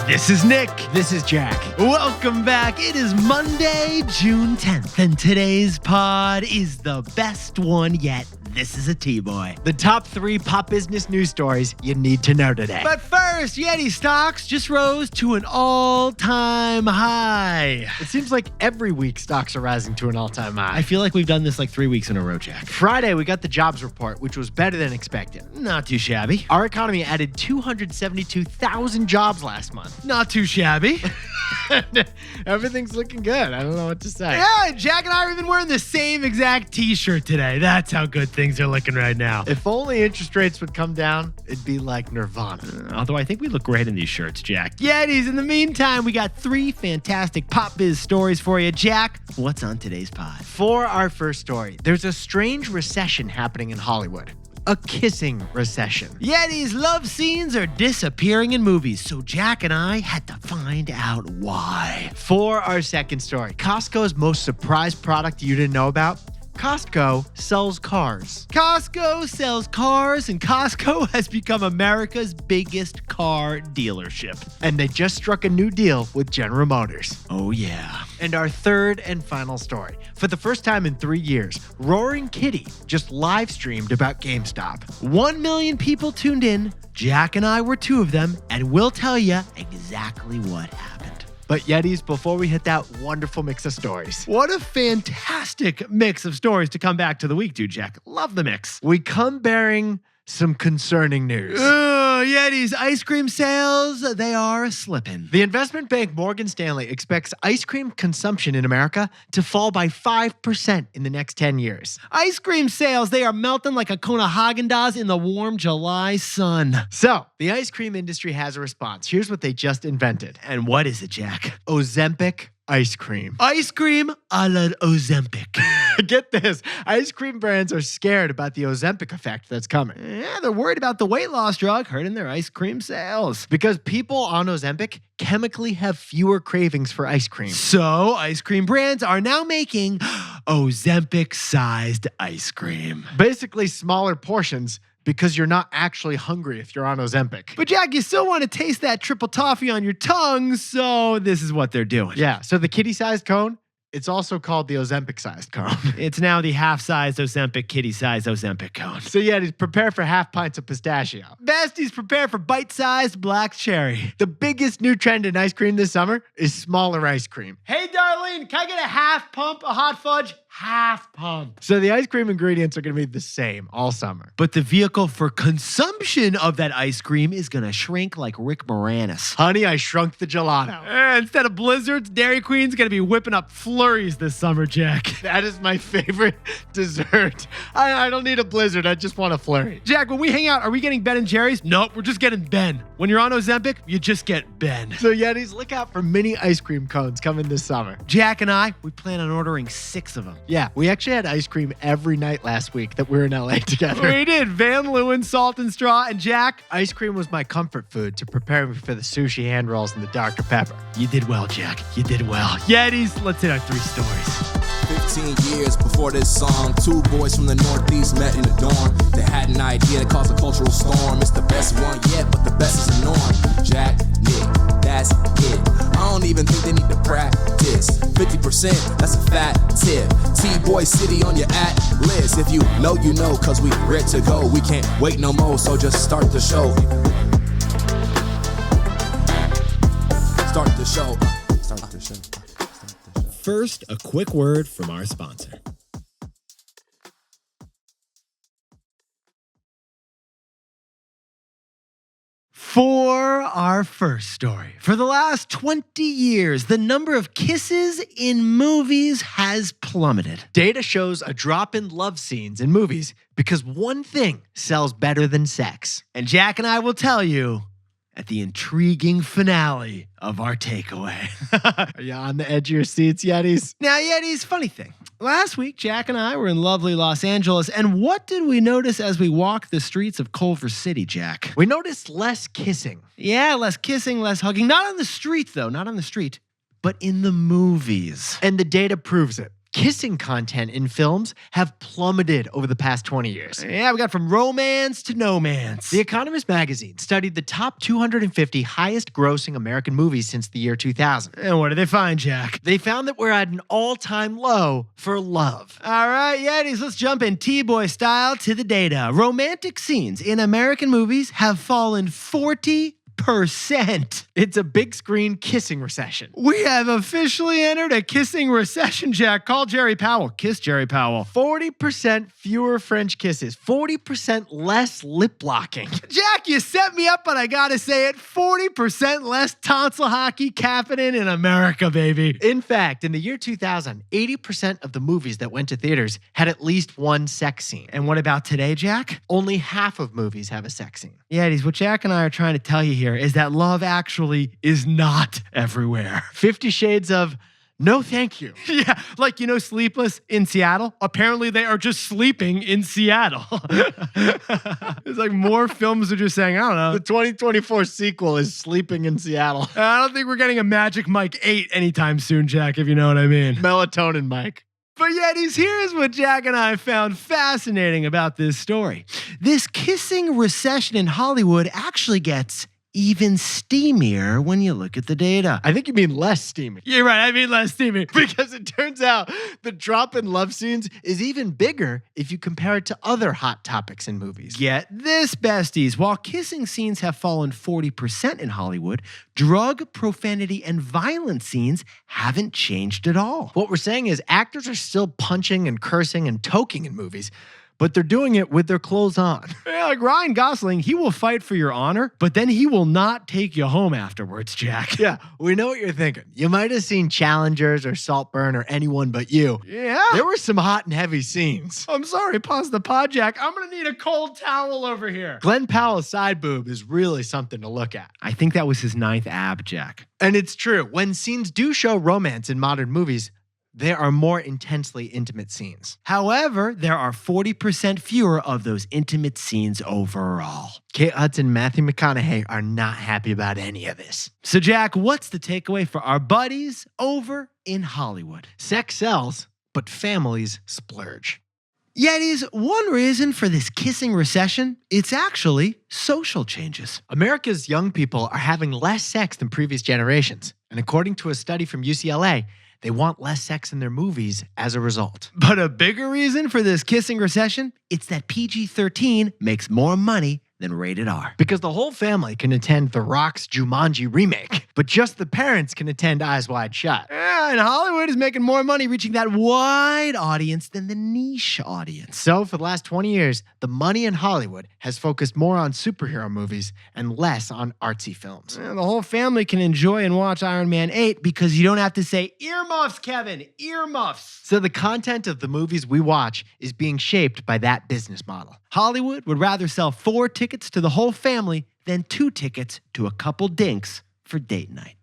This is Nick. This is Jack. Welcome back. It is Monday, June 10th, and today's pod is the best one yet. This is a TBOY. The top 3 pop business news stories you need to know today. But first, Yeti stocks just rose to an all-time high. It seems like every week stocks are rising to an all-time high. I feel like we've done this like 3 weeks in a row, Jack. Friday, we got the jobs report, which was better than expected. Not too shabby. Our economy added 272,000 jobs last month. Not too shabby. Everything's looking good. I don't know what to say. Yeah, Jack and I are even wearing the same exact t-shirt today. That's how good things are looking right now. If only interest rates would come down, it'd be like Nirvana. Although I think we look great in these shirts, Jack. Yetis, in the meantime, we got 3 fantastic pop-biz stories for you. Jack, what's on today's pod? For our first story, there's a strange recession happening in Hollywood. A kissing recession. Yetis, love scenes are disappearing in movies, so Jack and I had to find out why. For our second story, Costco's most surprised product you didn't know about? Costco sells cars. Costco sells cars, and Costco has become America's biggest car dealership. And they just struck a new deal with General Motors. Oh, yeah. And our third and final story. For the first time in 3 years, Roaring Kitty just live streamed about GameStop. 1 million people tuned in. Jack and I were 2 of them, and we'll tell you exactly what happened. But Yetis, before we hit that wonderful mix of stories, what a fantastic mix of stories to come back to the week, dude, Jack. Love the mix. we come bearing some concerning news. Yetis, ice cream sales, they are slipping. The investment bank Morgan Stanley expects ice cream consumption in America to fall by 5% in the next 10 years. Ice cream sales, they are melting like a cone of Haagen-Dazs in the warm July sun. So, the ice cream industry has a response. Here's what they just invented. And what is it, Jack? Ozempic ice cream. Ice cream a la Ozempic. Get this. Ice cream brands are scared about the Ozempic effect that's coming. Yeah, they're worried about the weight loss drug hurting their ice cream sales. Because people on Ozempic chemically have fewer cravings for ice cream. So, ice cream brands are now making Ozempic-sized ice cream. Basically smaller portions because you're not actually hungry if you're on Ozempic. But Jack, you still want to taste that triple toffee on your tongue, so this is what they're doing. Yeah, so the kitty-sized cone, it's also called the Ozempic-sized cone. It's now the half-sized Ozempic, kitty-sized Ozempic cone. So yeah, prepare for half pints of pistachio. Besties, prepare for bite-sized black cherry. The biggest new trend in ice cream this summer is smaller ice cream. Hey, Darlene, can I get a half pump of hot fudge? Half pump. So the ice cream ingredients are going to be the same all summer. But the vehicle for consumption of that ice cream is going to shrink like Rick Moranis. Honey, I shrunk the gelato. Instead of blizzards, Dairy Queen's going to be whipping up flurries this summer, Jack. That is my favorite dessert. I don't need a blizzard. I just want a flurry. Jack, when we hang out, are we getting Ben and Jerry's? Nope, we're just getting Ben. When you're on Ozempic, you just get Ben. So Yetis, look out for mini ice cream cones coming this summer. Jack and I, we plan on ordering 6 of them. Yeah, we actually had ice cream every night last week that we were in LA together. We did. Van Leeuwen, Salt and Straw, and Jack. Ice cream was my comfort food to prepare me for the sushi hand rolls and the Dr. Pepper. You did well, Jack. You did well. Yetis, let's hit our 3 stories. 15 years before this song, 2 boys from the Northeast met in the dorm. They had an idea that caused a cultural storm. It's the best one yet, but the best is the norm. Jack, Nick, that's it. I don't even think they need to practice. 50%, that's a fat tip. TBOY City on your list. If you know, you know, cause we ready to go. We can't wait no more, so just start the show. Start the show. Start the show. First, a quick word from our sponsor. For our first story, for the last 20 years, the number of kisses in movies has plummeted. Data shows a drop in love scenes in movies because one thing sells better than sex. And Jack and I will tell you at the intriguing finale of our takeaway. Are you on the edge of your seats, Yetis? Now, Yetis, funny thing. Last week, Jack and I were in lovely Los Angeles, and what did we notice as we walked the streets of Culver City, Jack? We noticed less kissing. Yeah, less kissing, less hugging. Not on the street, though. Not on the street, but in the movies. And the data proves it. Kissing content in films have plummeted over the past 20 years. Yeah, we got from romance to no-mance. The Economist magazine studied the top 250 highest grossing American movies since the year 2000. And what did they find, Jack? They found that we're at an all-time low for love. All right, Yetis, let's jump in TBOY style to the data. Romantic scenes in American movies have fallen 40%. It's a big screen kissing recession. We have officially entered a kissing recession, Jack. Call Jerry Powell. Kiss Jerry Powell. 40% fewer French kisses, 40% less lip locking. Jack, you set me up, but I gotta say it. 40% less tonsil hockey happening in America, baby. In fact, in the year 2000, 80% of the movies that went to theaters had at least one sex scene. And what about today, Jack? Only half of movies have a sex scene. Yetis, what Jack and I are trying to tell you here is that love actually is not everywhere. 50 Shades of no thank you. Yeah, like, Sleepless in Seattle? Apparently they are just sleeping in Seattle. It's like more films are just saying, I don't know. The 2024 sequel is Sleeping in Seattle. I don't think we're getting a Magic Mike 8 anytime soon, Jack, if you know what I mean. Melatonin Mike. But Yetis, here's what Jack and I found fascinating about this story. This kissing recession in Hollywood actually gets even steamier when you look at the data. I think you mean less steamy. You're right, I mean less steamy. Because it turns out the drop in love scenes is even bigger if you compare it to other hot topics in movies. Get this, besties. While kissing scenes have fallen 40% in Hollywood, drug, profanity, and violence scenes haven't changed at all. What we're saying is actors are still punching and cursing and toking in movies, but they're doing it with their clothes on. Yeah, like Ryan Gosling, he will fight for your honor, but then he will not take you home afterwards, Jack. Yeah, we know what you're thinking. You might have seen Challengers or Saltburn or Anyone But You. Yeah. There were some hot and heavy scenes. I'm sorry, pause the pod, Jack. I'm going to need a cold towel over here. Glenn Powell's side boob is really something to look at. I think that was his 9th ab, Jack. And it's true. When scenes do show romance in modern movies, there are more intensely intimate scenes. However, there are 40% fewer of those intimate scenes overall. Kate Hudson and Matthew McConaughey are not happy about any of this. So, Jack, what's the takeaway for our buddies over in Hollywood? Sex sells, but families splurge. Yetis, one reason for this kissing recession, it's actually social changes. America's young people are having less sex than previous generations. And according to a study from UCLA, they want less sex in their movies as a result. But a bigger reason for this kissing recession, it's that PG-13 makes more money than rated R. Because the whole family can attend The Rock's Jumanji remake, but just the parents can attend Eyes Wide Shut. Yeah, and Hollywood is making more money reaching that wide audience than the niche audience. So for the last 20 years, the money in Hollywood has focused more on superhero movies and less on artsy films. And the whole family can enjoy and watch Iron Man 8 because you don't have to say, earmuffs, Kevin, earmuffs. So the content of the movies we watch is being shaped by that business model. Hollywood would rather sell 4 tickets to the whole family than 2 tickets to a couple dinks for date night.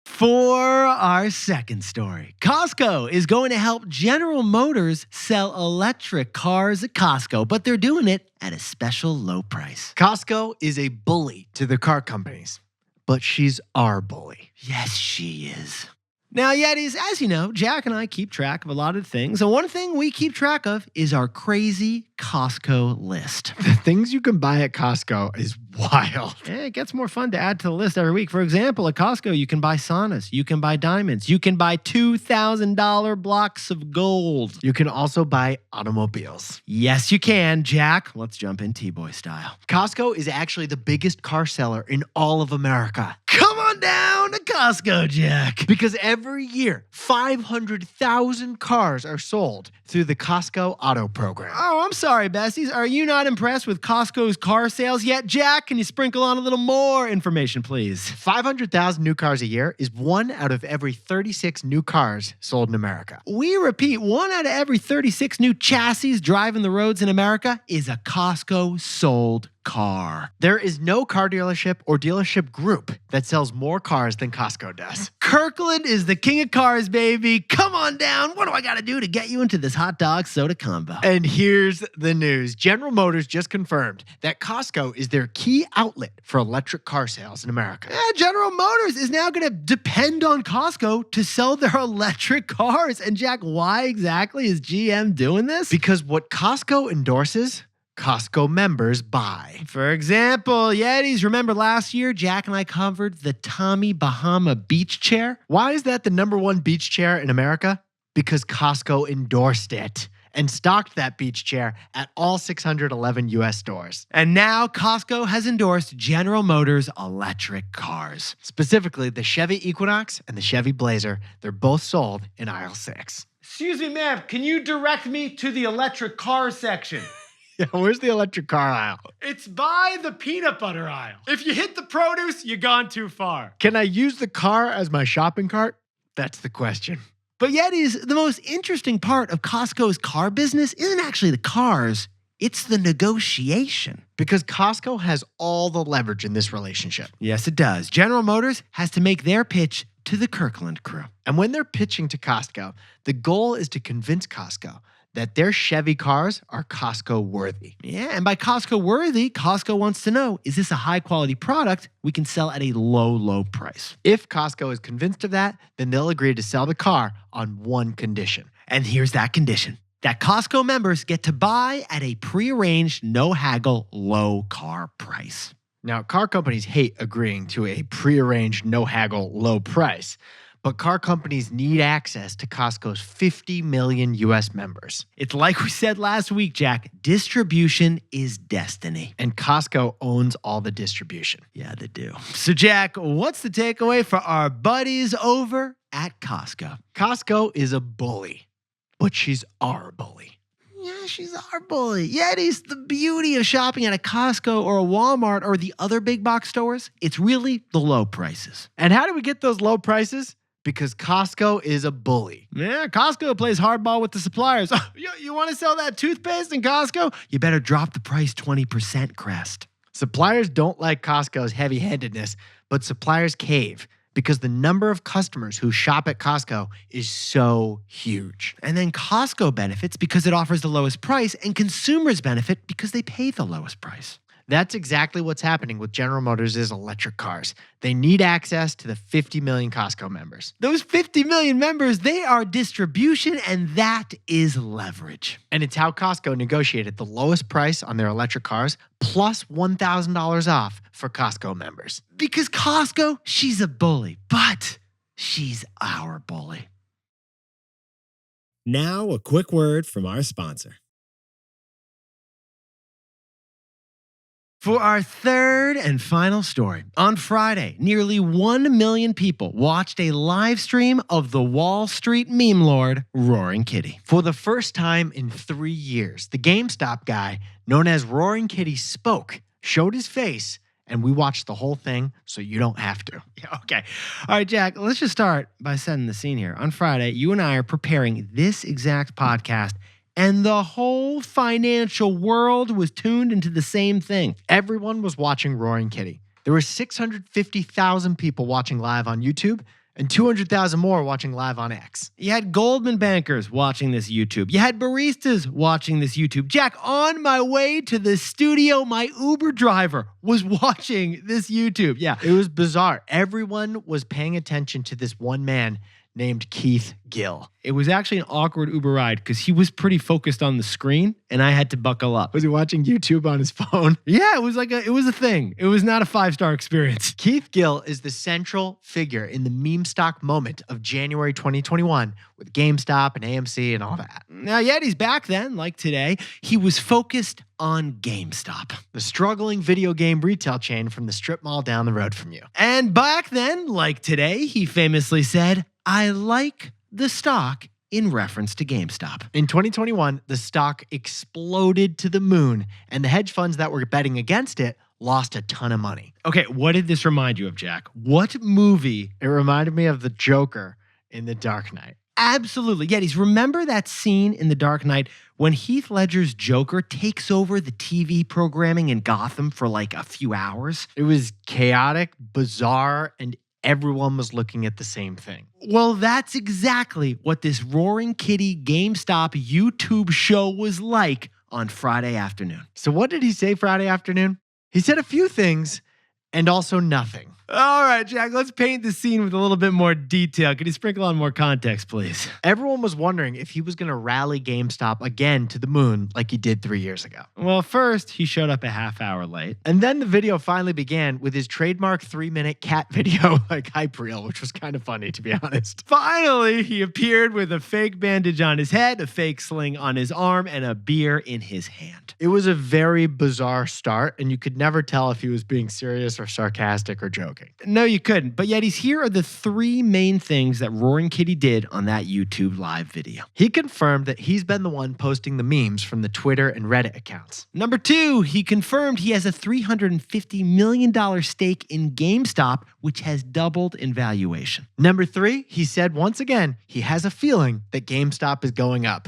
For our second story, Costco is going to help General Motors sell electric cars at Costco, but they're doing it at a special low price. Costco is a bully to the car companies, but she's our bully. Yes, she is. Now, Yetis, as you know, Jack and I keep track of a lot of things, and one thing we keep track of is our crazy Costco list. The things you can buy at Costco is wild. Yeah, it gets more fun to add to the list every week. For example, at Costco, you can buy saunas, you can buy diamonds, you can buy $2,000 blocks of gold. You can also buy automobiles. Yes, you can, Jack. Let's jump in TBOY style. Costco is actually the biggest car seller in all of America. Come on down to Costco, Jack. Because every year, 500,000 cars are sold through the Costco Auto Program. Oh, I'm sorry, besties. Are you not impressed with Costco's car sales yet? Jack, can you sprinkle on a little more information, please? 500,000 new cars a year is 1 out of every 36 new cars sold in America. We repeat, 1 out of every 36 new chassis driving the roads in America is a Costco sold car. There is no car dealership or dealership group that sells more cars than Costco does. Kirkland is the king of cars, baby. Come on down. What do I got to do to get you into this hot dog soda combo? And here's the news. General Motors just confirmed that Costco is their key outlet for electric car sales in America. General Motors is now going to depend on Costco to sell their electric cars. And Jack, why exactly is GM doing this? Because what Costco endorses, Costco members buy. For example, Yetis, remember last year, Jack and I covered the Tommy Bahama beach chair? Why is that the #1 beach chair in America? Because Costco endorsed it and stocked that beach chair at all 611 U.S. stores. And now Costco has endorsed General Motors electric cars. Specifically, the Chevy Equinox and the Chevy Blazer. They're both sold in aisle 6. Excuse me, ma'am, can you direct me to the electric car section? Yeah, where's the electric car aisle? It's by the peanut butter aisle. If you hit the produce, you've gone too far. Can I use the car as my shopping cart? That's the question. But Yetis, the most interesting part of Costco's car business isn't actually the cars, it's the negotiation. Because Costco has all the leverage in this relationship. Yes, it does. General Motors has to make their pitch to the Kirkland crew. And when they're pitching to Costco, the goal is to convince Costco that their Chevy cars are Costco worthy. Yeah, and by Costco worthy, Costco wants to know, is this a high quality product we can sell at a low, low price? If Costco is convinced of that, then they'll agree to sell the car on one condition. And here's that condition: that Costco members get to buy at a prearranged, no haggle, low car price. Now, car companies hate agreeing to a prearranged, no haggle, low price. But car companies need access to Costco's 50 million U.S. members. It's like we said last week, Jack, distribution is destiny. And Costco owns all the distribution. Yeah, they do. So, Jack, what's the takeaway for our buddies over at Costco? Costco is a bully, but she's our bully. Yeah, she's our bully. Yetis, the beauty of shopping at a Costco or a Walmart or the other big box stores, it's really the low prices. And how do we get those low prices? Because Costco is a bully. Yeah, Costco plays hardball with the suppliers. You want to sell that toothpaste in Costco? You better drop the price 20%, Crest. Suppliers don't like Costco's heavy-handedness, but suppliers cave because the number of customers who shop at Costco is so huge. And then Costco benefits because it offers the lowest price, and consumers benefit because they pay the lowest price. That's exactly what's happening with General Motors' electric cars. They need access to the 50 million Costco members. Those 50 million members, they are distribution, and that is leverage. And it's how Costco negotiated the lowest price on their electric cars, plus $1,000 off for Costco members. Because Costco, she's a bully, but she's our bully. Now, a quick word from our sponsor. For our third and final story, on Friday, nearly 1 million people watched a live stream of the Wall Street meme lord, Roaring Kitty. For the first time in 3 years, the GameStop guy, known as Roaring Kitty, spoke, showed his face, and we watched the whole thing so you don't have to. Yeah, okay. All right, Jack, let's just start by setting the scene here. On Friday, you and I are preparing this exact podcast, and the whole financial world was tuned into the same thing. Everyone was watching Roaring Kitty. There were 650,000 people watching live on YouTube and 200,000 more watching live on X. You had Goldman bankers watching this YouTube. You had baristas watching this YouTube. Jack, on my way to the studio, my Uber driver was watching this YouTube. Yeah. It was bizarre. Everyone was paying attention to this one man named Keith Gill. It was actually an awkward Uber ride because he was pretty focused on the screen and I had to buckle up. Was he watching YouTube on his phone? Yeah, it was a thing. It was not a 5-star experience. Keith Gill is the central figure in the meme stock moment of January 2021 with GameStop and AMC and all that. Now, Yeti's back then, like today, he was focused on GameStop, the struggling video game retail chain from the strip mall down the road from you. And back then, like today, he famously said, "I like the stock," in reference to GameStop. In 2021, the stock exploded to the moon, and the hedge funds that were betting against it lost a ton of money. Okay, what did this remind you of, Jack? What movie? It reminded me of the Joker in The Dark Knight. Absolutely. Yetis, remember that scene in The Dark Knight when Heath Ledger's Joker takes over the TV programming in Gotham for like a few hours? It was chaotic, bizarre, and everyone was looking at the same thing. Well, that's exactly what this Roaring Kitty GameStop YouTube show was like on Friday afternoon. So what did he say Friday afternoon? He said a few things and also nothing. All right, Jack, let's paint the scene with a little bit more detail. Could you sprinkle on more context, please? Everyone was wondering if he was going to rally GameStop again to the moon like he did 3 years ago. Well, first, he showed up a half hour late. And then the video finally began with his trademark 3-minute cat video, like hype reel, which was kind of funny, to be honest. Finally, he appeared with a fake bandage on his head, a fake sling on his arm, and a beer in his hand. It was a very bizarre start, and you could never tell if he was being serious or sarcastic or joking. No, you couldn't. But yet, here are the 3 main things that Roaring Kitty did on that YouTube live video. He confirmed that he's been the one posting the memes from the Twitter and Reddit accounts. Number 2, he confirmed he has a $350 million stake in GameStop, which has doubled in valuation. Number 3, he said once again, he has a feeling that GameStop is going up,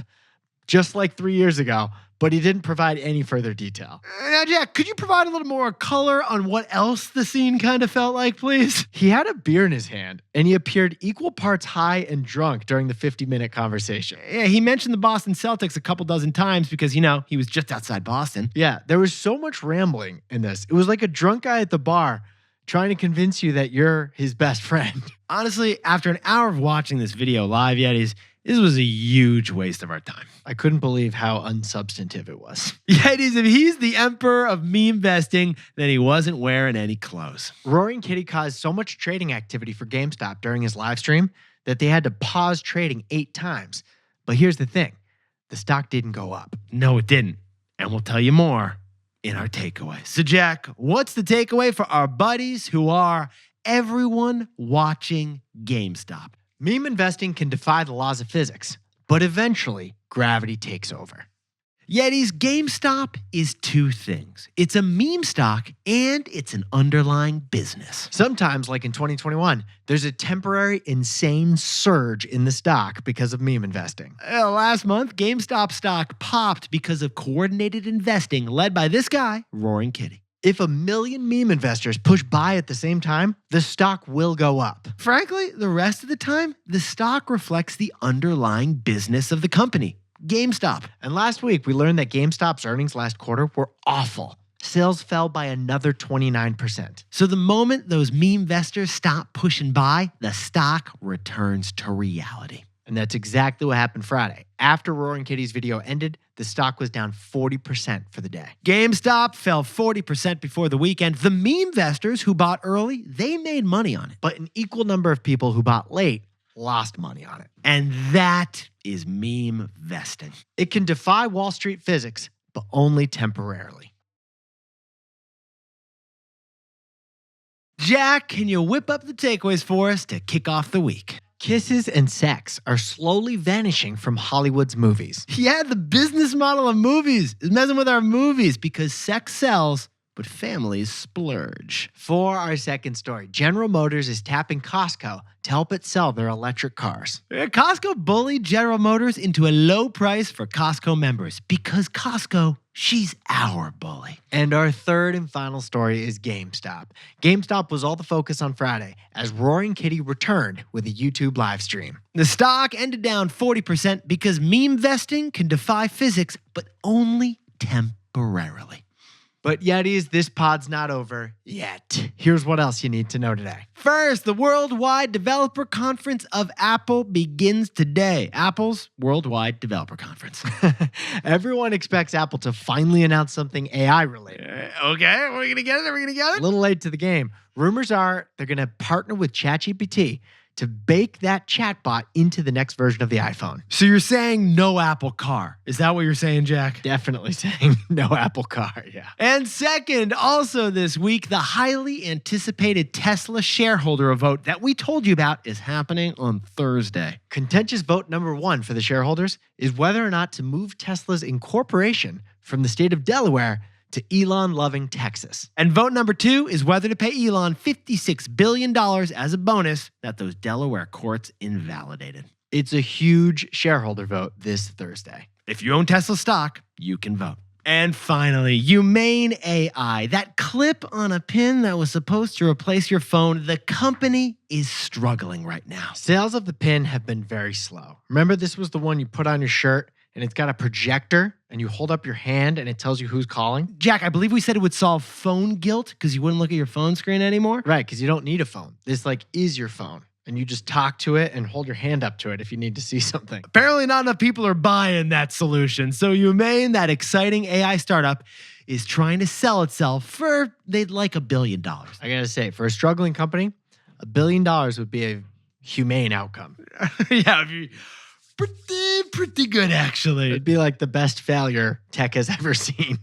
just like 3 years ago, but he didn't provide any further detail. Now, Jack, could you provide a little more color on what else the scene kind of felt like, please? He had a beer in his hand, and he appeared equal parts high and drunk during the 50-minute conversation. Yeah, he mentioned the Boston Celtics a couple dozen times because, he was just outside Boston. Yeah, there was so much rambling in this. It was like a drunk guy at the bar trying to convince you that you're his best friend. Honestly, after an hour of watching this video live, Yetis, this was a huge waste of our time. I couldn't believe how unsubstantive it was. Yetis, if he's the emperor of meme vesting, then he wasn't wearing any clothes. Roaring Kitty caused so much trading activity for GameStop during his live stream that they had to pause trading 8 times. But here's the thing. The stock didn't go up. No, it didn't. And we'll tell you more in our takeaway. So, Jack, what's the takeaway for our buddies who are everyone watching GameStop? Meme investing can defy the laws of physics, but eventually gravity takes over. Yetis, GameStop is 2 things. It's a meme stock and it's an underlying business. Sometimes, like in 2021, there's a temporary insane surge in the stock because of meme investing. Last month, GameStop stock popped because of coordinated investing led by this guy, Roaring Kitty. If 1 million meme investors push buy at the same time, the stock will go up. Frankly, the rest of the time, the stock reflects the underlying business of the company, GameStop. And last week, we learned that GameStop's earnings last quarter were awful. Sales fell by another 29%. So the moment those meme investors stop pushing buy, the stock returns to reality. And that's exactly what happened Friday. After Roaring Kitty's video ended, the stock was down 40% for the day. GameStop fell 40% before the weekend. The meme investors who bought early, they made money on it. But an equal number of people who bought late lost money on it. And that is meme vesting. It can defy Wall Street physics, but only temporarily. Jack, can you whip up the takeaways for us to kick off the week? Kisses and sex are slowly vanishing from Hollywood's movies. Yeah, the business model of movies is messing with our movies because sex sells, but families splurge. For our second story, General Motors is tapping Costco to help it sell their electric cars. Costco bullied General Motors into a low price for Costco members because Costco, she's our bully. And our third and final story is GameStop. GameStop was all the focus on Friday as Roaring Kitty returned with a YouTube live stream. The stock ended down 40% because meme vesting can defy physics, but only temporarily. But Yetis, this pod's not over yet. Here's what else you need to know today. First, the Worldwide Developer Conference of Apple begins today. Apple's Worldwide Developer Conference. Everyone expects Apple to finally announce something AI related. Okay, we're going to get it. Are we going to get A it? little late to the game. Rumors are they're going to partner with ChatGPT to bake that chatbot into the next version of the iPhone. So you're saying no Apple car. Is that what you're saying, Jack? Definitely saying no Apple car, yeah. And second, also this week, the highly anticipated Tesla shareholder vote that we told you about is happening on Thursday. Contentious vote number 1 for the shareholders is whether or not to move Tesla's incorporation from the state of Delaware to Elon-loving Texas. And vote number 2 is whether to pay Elon $56 billion as a bonus that those Delaware courts invalidated. It's a huge shareholder vote this Thursday. If you own Tesla stock, you can vote. And finally, Humane AI, that clip on a pin that was supposed to replace your phone, the company is struggling right now. Sales of the pin have been very slow. Remember, this was the one you put on your shirt and it's got a projector and you hold up your hand and it tells you who's calling? Jack, I believe we said it would solve phone guilt because you wouldn't look at your phone screen anymore. Right, because you don't need a phone. This is your phone. And you just talk to it and hold your hand up to it if you need to see something. Apparently not enough people are buying that solution. So Humane, that exciting AI startup, is trying to sell itself for, they'd like $1 billion. I gotta say, for a struggling company, $1 billion would be a humane outcome. Yeah, pretty good, actually. It'd be like the best failure tech has ever seen.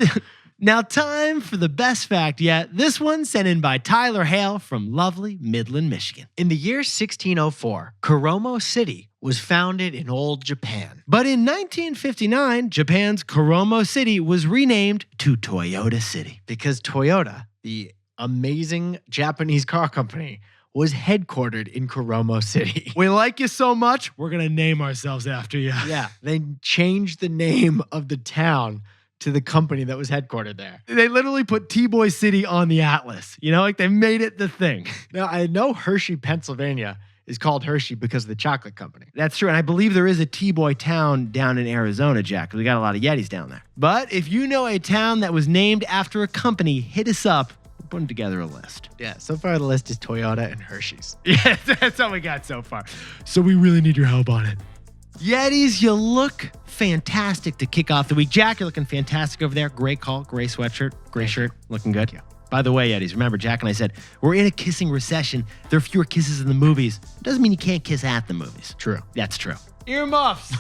Now, time for the best fact yet. This one sent in by Tyler Hale from lovely Midland, Michigan. In the year 1604, Kuromo City was founded in old Japan. But in 1959, Japan's Kuromo City was renamed to Toyota City. Because Toyota, the amazing Japanese car company, was headquartered in Kuromo City. We like you so much, we're going to name ourselves after you. Yeah, they changed the name of the town to the company that was headquartered there. They literally put TBOY City on the atlas. They made it the thing. Now, I know Hershey, Pennsylvania is called Hershey because of the chocolate company. That's true. And I believe there is a T-Boy town down in Arizona, Jack. We got a lot of Yetis down there. But if you know a town that was named after a company, hit us up. We're putting together a list. Yeah, so far the list is Toyota and Hershey's. Yeah, that's all we got so far. So we really need your help on it. Yetis, you look fantastic to kick off the week. Jack, you're looking fantastic over there. Gray call, gray sweatshirt, gray shirt, looking good. Yeah. By the way, Yetis, remember Jack and I said, we're in a kissing recession. There are fewer kisses in the movies. Doesn't mean you can't kiss at the movies. True. That's true. Earmuffs.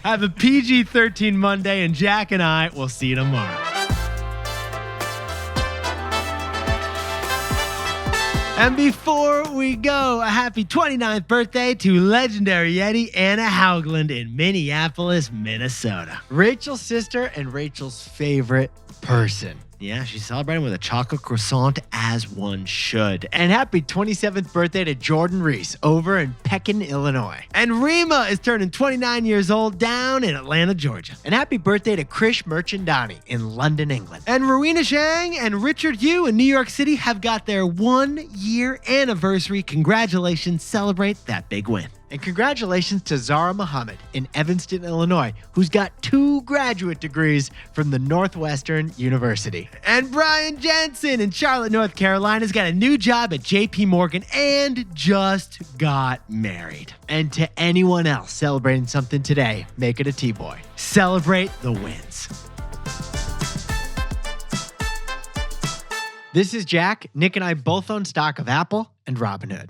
Have a PG-13 Monday, and Jack and I will see you tomorrow. And before we go, a happy 29th birthday to legendary Yeti Anna Haugland in Minneapolis, Minnesota. Rachel's sister and Rachel's favorite person. Yeah, she's celebrating with a chocolate croissant as one should. And happy 27th birthday to Jordan Reese over in Pekin, Illinois. And Rima is turning 29 years old down in Atlanta, Georgia. And happy birthday to Krish Merchandani in London, England. And Rowena Zhang and Richard Yu in New York City have got their 1-year anniversary. Congratulations, celebrate that big win. And congratulations to Zara Muhammad in Evanston, Illinois, who's got 2 graduate degrees from the Northwestern University. And Brian Jensen in Charlotte, North Carolina, has got a new job at JP Morgan and just got married. And to anyone else celebrating something today, make it a T-Boy. Celebrate the wins. This is Jack. Nick and I both own stock of Apple and Robinhood.